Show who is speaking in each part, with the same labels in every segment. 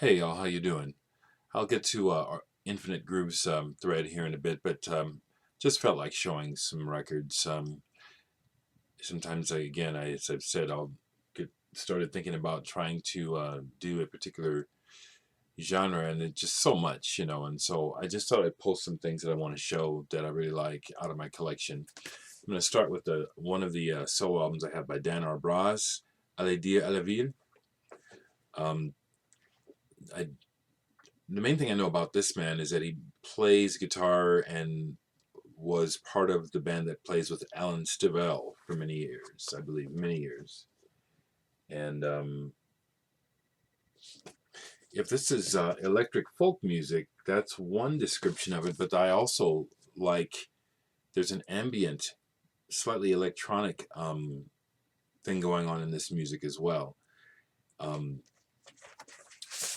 Speaker 1: Hey y'all, how you doing? I'll get to our Infinite Grooves thread here in a bit, but just felt like showing some records. Sometimes as I've said, I'll get started thinking about trying to do a particular genre, and it's just so much, and so I just thought I'd post some things that I want to show that I really like out of my collection. I'm going to start with one of the solo albums I have by Dan Arbraz, Allez dire à la ville. Um, I the main thing I know about this man is that he plays guitar and was part of the band that plays with Alan Stivell for many years, I believe, many years. And if this is electric folk music, that's one description of it. But I also like there's an ambient, slightly electronic thing going on in this music as well. Um,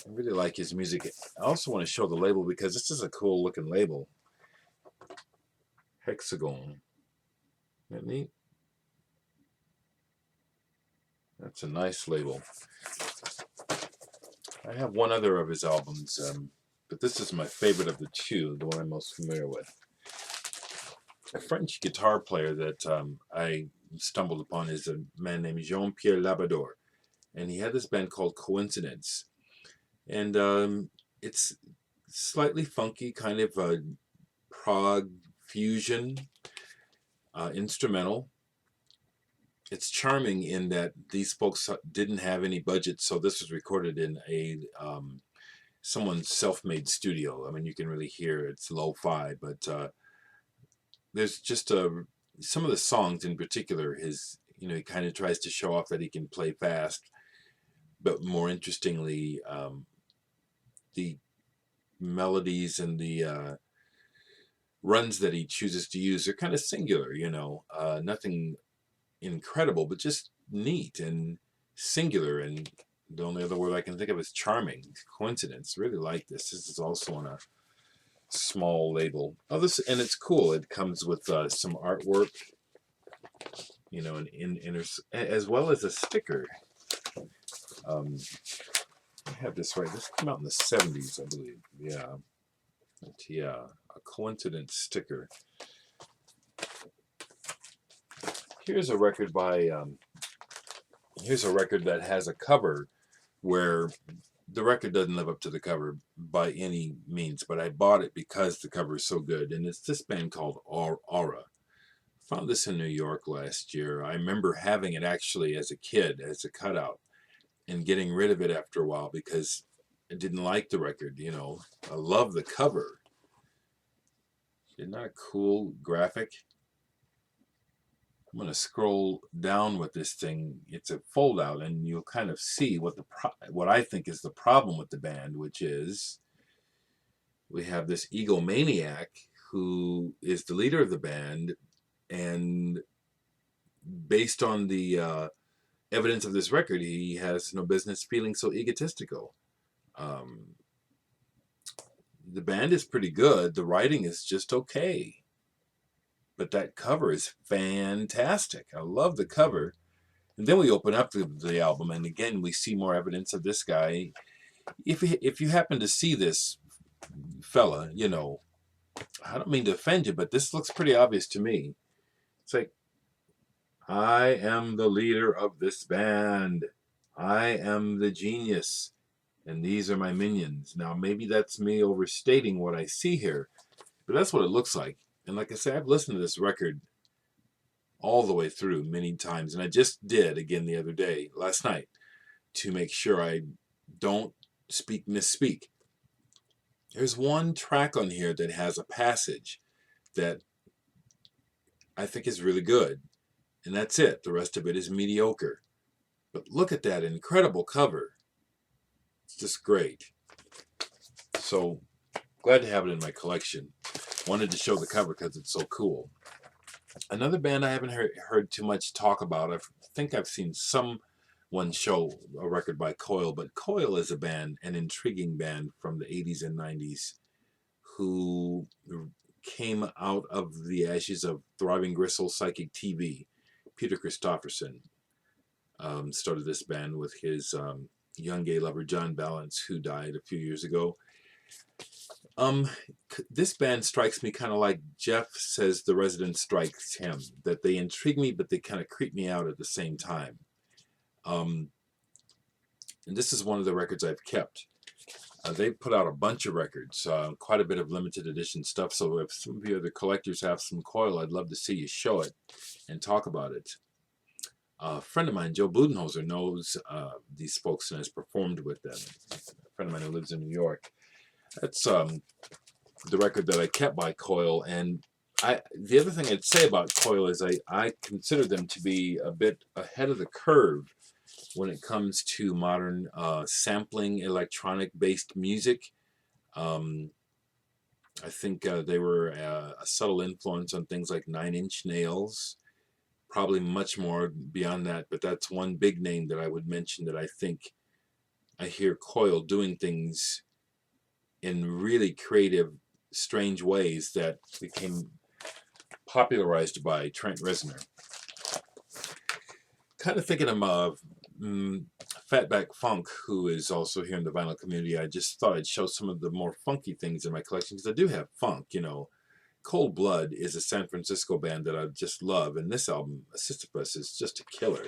Speaker 1: I really like his music. I also want to show the label because this is a cool looking label. Hexagon. Isn't that neat? That's a nice label. I have one other of his albums, but this is my favorite of the two, the one I'm most familiar with. A French guitar player that I stumbled upon is a man named Jean-Pierre Labrador, and he had this band called Coincidence, and it's slightly funky, kind of a prog fusion instrumental. It's charming in that these folks didn't have any budget, so this was recorded in a someone's self-made studio. I mean, you can really hear it's lo-fi, but there's just some of the songs in particular. He kind of tries to show off that he can play fast, but more interestingly, the melodies and the runs that he chooses to use are kind of singular. Nothing incredible, but just neat and singular. And the only other word I can think of is charming. Coincidence. Really like this. This is also on a small label. Oh, and it's cool. It comes with some artwork, as well as a sticker. I have this right. This came out in the 70s, I believe. Yeah, a coincidence sticker. Here's a record here's a record that has a cover where the record doesn't live up to the cover by any means, but I bought it because the cover is so good, and it's this band called Aura. Found this in New York last year. I remember having it actually as a kid, as a cutout, and getting rid of it after a while because I didn't like the record. I love the cover. Isn't that a cool graphic? I'm going to scroll down with this thing. It's a fold out, and you'll kind of see what I think is the problem with the band, which is we have this egomaniac who is the leader of the band, and based on the evidence of this record, he has no business feeling so egotistical. The band is pretty good. The writing is just okay. But that cover is fantastic. I love the cover. And then we open up the album, and again, we see more evidence of this guy. If you happen to see this fella, I don't mean to offend you, but this looks pretty obvious to me. It's like, I am the leader of this band. I am the genius, and these are my minions. Now, maybe that's me overstating what I see here, but that's what it looks like. And like I said, I've listened to this record all the way through many times, and I just did again the other day, last night, to make sure I don't misspeak. There's one track on here that has a passage that I think is really good, and that's it. The rest of it is mediocre. But look at that incredible cover. It's just great. So glad to have it in my collection. Wanted to show the cover because it's so cool. Another band I haven't heard too much talk about. I think I've seen someone show a record by Coil, but Coil is an intriguing band from the 80s and 90s who came out of the ashes of Thriving Gristle Psychic TV. Peter Christopherson started this band with his young gay lover John Balance, who died a few years ago. Um, this band strikes me kind of like Jeff says The Resident strikes him, that they intrigue me, but they kind of creep me out at the same time. And this is one of the records I've kept. They put out a bunch of records, quite a bit of limited edition stuff. So if some of you other collectors have some Coil, I'd love to see you show it and talk about it. A friend of mine, Joe Budenholzer, knows these folks and has performed with them. A friend of mine who lives in New York. That's the record that I kept by Coil. And the other thing I'd say about Coil is I consider them to be a bit ahead of the curve when it comes to modern sampling electronic-based music. I think they were a subtle influence on things like Nine Inch Nails, probably much more beyond that, but that's one big name that I would mention that I think I hear Coil doing things in really creative, strange ways that became popularized by Trent Reznor. Kind of thinking of Fatback Funk, who is also here in the vinyl community. I just thought I'd show some of the more funky things in my collection, because I do have funk, you know. Cold Blood is a San Francisco band that I just love, and this album, Sisyphus, is just a killer.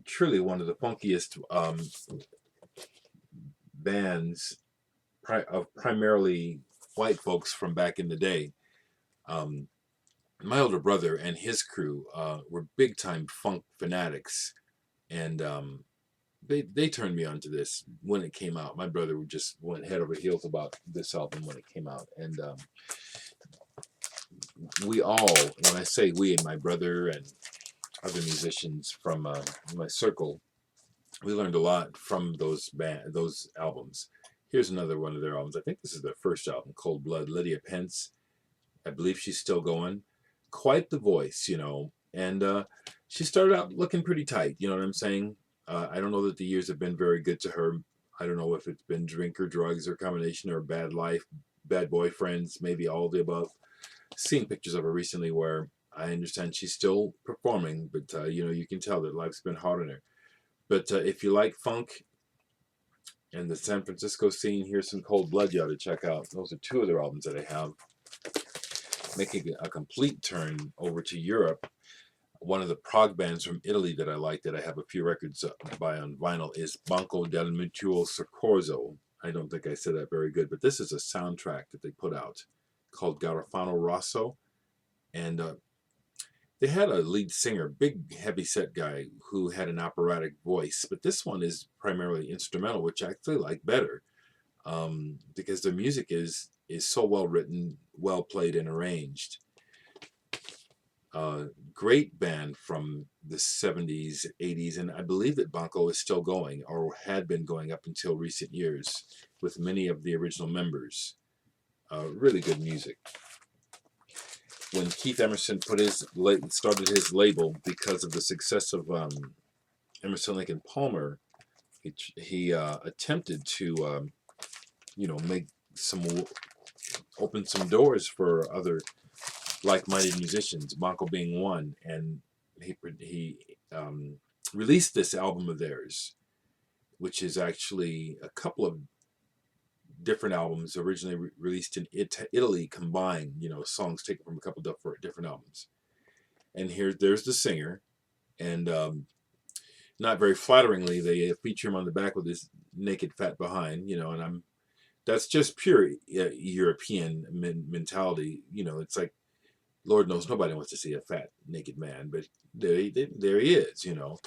Speaker 1: Truly one of the funkiest bands of primarily white folks from back in the day. My older brother and his crew were big-time funk fanatics, and they turned me on to this when it came out. My brother just went head over heels about this album when it came out, and we all, when I say we, and my brother and other musicians from my circle, we learned a lot from those albums. Here's another one of their albums. I think this is their first album, Cold Blood. Lydia Pence, I believe she's still going. Quite the voice, you know, and she started out looking pretty tight, you know what I'm saying? I don't know that the years have been very good to her. I don't know if it's been drink or drugs or combination, or bad life, bad boyfriends, maybe all of the above. Seen pictures of her recently where I understand she's still performing, but you know, you can tell that life's been hard on her. But if you like funk and the San Francisco scene, here's some Cold Blood you ought to check out. Those are two of their albums that I have. Making a complete turn over to Europe, one of the prog bands from Italy that I like, that I have a few records by on vinyl, is Banco del Mutuo Soccorso. I don't think I said that very good, but this is a soundtrack that they put out called Garofano Rosso. And they had a lead singer, big heavy set guy, who had an operatic voice, but this one is primarily instrumental, which I actually like better, because the music is so well written, well played, and arranged. Great band from the 70s, 80s, and I believe that Banco is still going, or had been going up until recent years, with many of the original members. Really good music. When Keith Emerson started his label, because of the success of Emerson, Lake and Palmer, he attempted to open some doors for other like-minded musicians, Banco being one, and he released this album of theirs, which is actually a couple of different albums originally released in Italy, combined, you know, songs taken from a couple of different albums. And there's the singer, and not very flatteringly, they feature him on the back with his naked fat behind, you know, and that's just pure European mentality, you know. It's like, Lord knows nobody wants to see a fat naked man, but there he is, you know.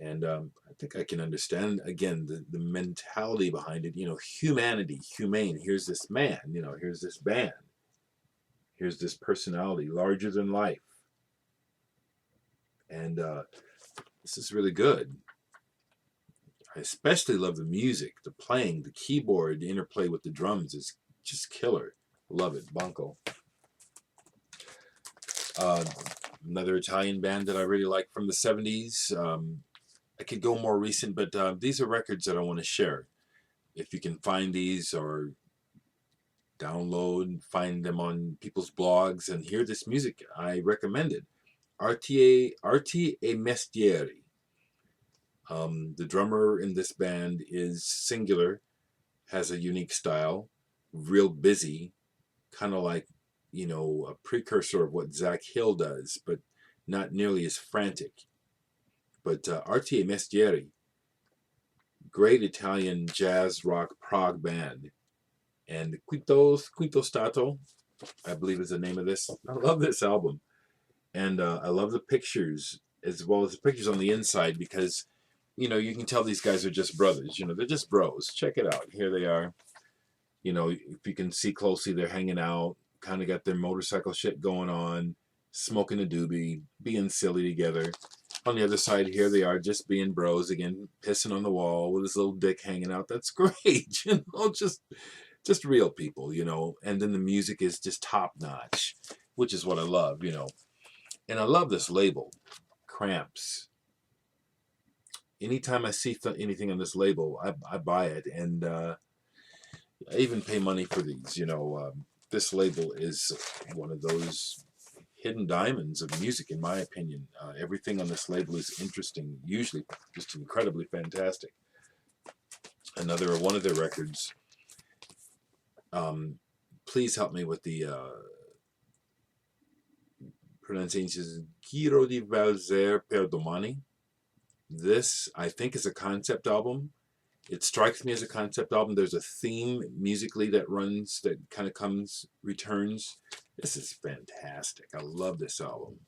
Speaker 1: And I think I can understand, again, the mentality behind it, you know, humanity, humane. Here's this man, you know, here's this band, here's this personality, larger than life. And this is really good. I especially love the music, the playing, the keyboard, the interplay with the drums is just killer. Love it, Banco. Another Italian band that I really like from the 70s. I could go more recent, but these are records that I want to share. If you can find these, or download, find them on people's blogs, and hear this music, I recommend it. Arte e Mestieri. The drummer in this band is singular, has a unique style, real busy, kind of like, you know, a precursor of what Zach Hill does, but not nearly as frantic. But RTA Mestieri, great Italian jazz rock prog band. And Quinto Stato, I believe is the name of this. I love this album. And I love the pictures as well as the pictures on the inside because, you know, you can tell these guys are just brothers. You know, they're just bros. Check it out. Here they are. You know, if you can see closely, they're hanging out, kind of got their motorcycle shit going on, smoking a doobie, being silly together. On the other side, here they are just being bros again, pissing on the wall with his little dick hanging out. That's great. You know, just real people, you know. And then the music is just top notch, which is what I love, you know. And I love this label, Cramps. Anytime I see anything on this label, I buy it, and I even pay money for these. You know, this label is one of those hidden diamonds of music, in my opinion. Everything on this label is interesting, usually just incredibly fantastic. Another one of their records. Please help me with the pronunciation is Giro di Valzer per Domani. This, I think, is a concept album. It strikes me as a concept album. There's a theme musically that runs, that kind of returns. This is fantastic. I love this album.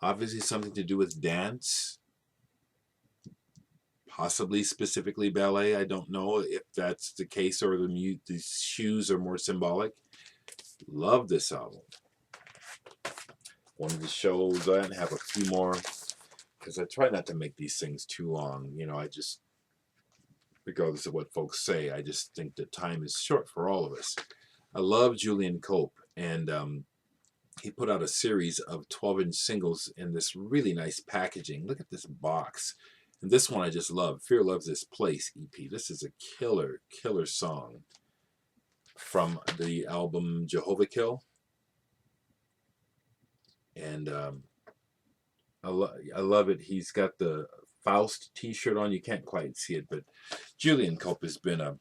Speaker 1: Obviously something to do with dance. Possibly specifically ballet. I don't know if that's the case or the shoes are more symbolic. Love this album. Wanted to show that and have a few more because I try not to make these things too long. You know, I just, regardless of what folks say, I just think that time is short for all of us. I love Julian Cope, and he put out a series of 12-inch singles in this really nice packaging. Look at this box. And this one I just love. Fear Loves This Place EP. This is a killer, killer song from the album Jehovah Kill. And I love it. He's got the Faust t-shirt on. You can't quite see it, but Julian Cope has been a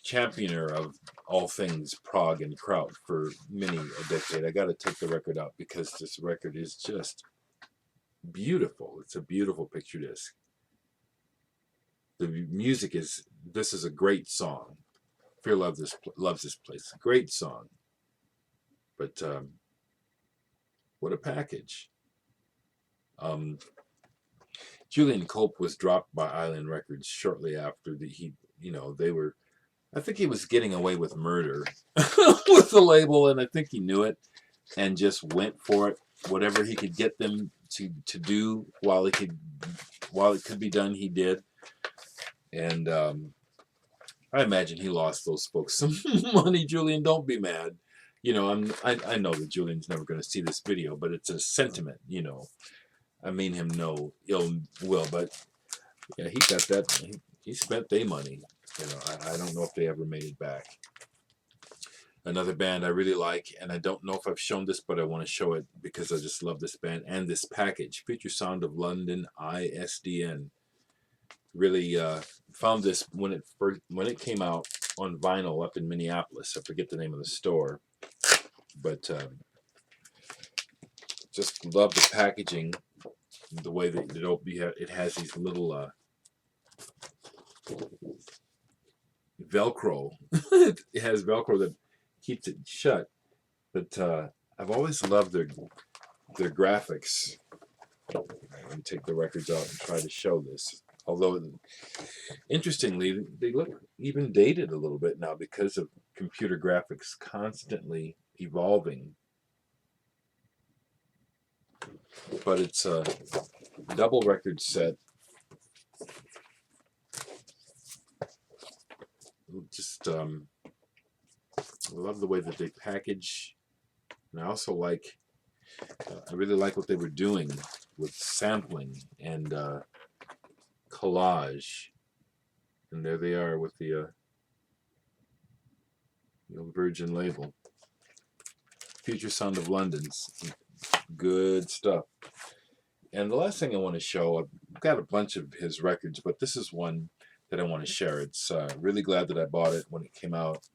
Speaker 1: championer of all things prog and kraut for many a decade. I got to take the record out because this record is just beautiful. It's a beautiful picture disc. The music is, this is a great song. Fear Loves This Place. Great song. But what a package. Julian Cope was dropped by Island Records shortly after I think he was getting away with murder with the label, and I think he knew it and just went for it. Whatever he could get them to do while it could be done, he did. And I imagine he lost those folks some money. Julian, don't be mad. You know, I know that Julian's never going to see this video, but it's a sentiment, you know. I mean him no ill will, but yeah, he got that. He spent their money. You know, I don't know if they ever made it back. Another band I really like, and I don't know if I've shown this, but I want to show it because I just love this band and this package. Future Sound of London, ISDN. Really found this when it came out on vinyl up in Minneapolis. I forget the name of the store, but just love the packaging, the way that it has these little Velcro. It has Velcro that keeps it shut. But I've always loved their graphics. I'm going to take the records out and try to show this. Although, interestingly, they look even dated a little bit now because of computer graphics constantly evolving. But it's a double record set. Just I love the way that they package, and I also like. I really like what they were doing with sampling and collage, and there they are with the Virgin label. Future Sound of London's Good stuff. And the last thing I want to show, I've got a bunch of his records, but this is one that I want to share. It's really glad that I bought it when it came out.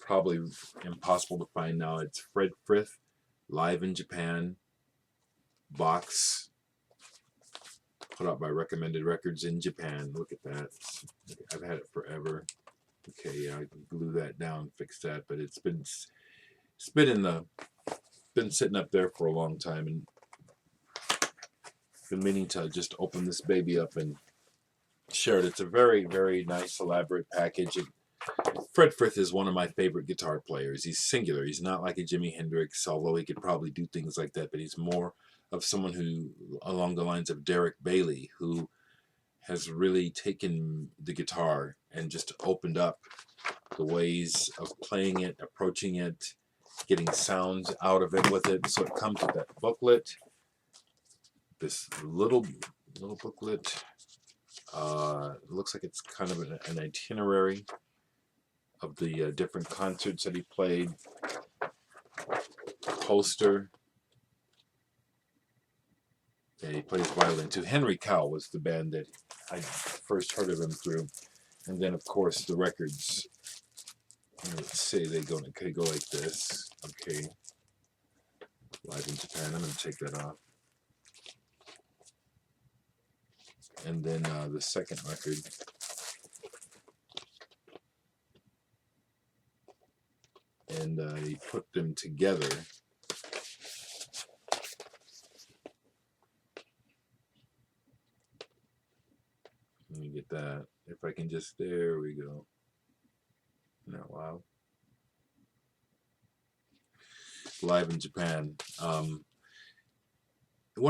Speaker 1: Probably impossible to find now. It's Frith, live in Japan, box, put out by Recommended Records in Japan. Look at that. I've had it forever. Okay, yeah, I can glue that down, fix that, but it's been sitting up there for a long time, and been meaning to just open this baby up and share it. It's a very, very nice, elaborate package. Frith is one of my favorite guitar players. He's singular. He's not like a Jimi Hendrix, although he could probably do things like that, but he's more of someone who, along the lines of Dereck Bailey, who has really taken the guitar and just opened up the ways of playing it, approaching it, getting sounds out of it with it. So it comes with that booklet, this little booklet. It looks like it's kind of an itinerary of the different concerts that he played. Poster. Yeah, he plays violin too. Henry Cow was the band that I first heard of him through, and then of course the records. Let's say they go like this. Okay, live in Japan. I'm going to take that off. And then the second record. And he put them together. Let me get that. If I can just, there we go. Isn't that wild? Live in Japan. One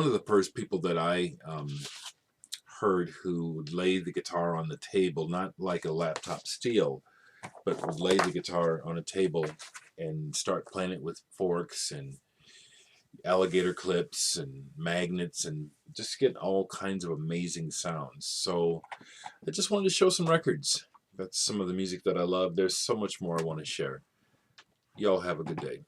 Speaker 1: of the first people that I heard who would lay the guitar on the table, not like a laptop steel, but would lay the guitar on a table and start playing it with forks and alligator clips and magnets and just get all kinds of amazing sounds. So I just wanted to show some records. That's some of the music that I love. There's so much more I want to share. Y'all have a good day.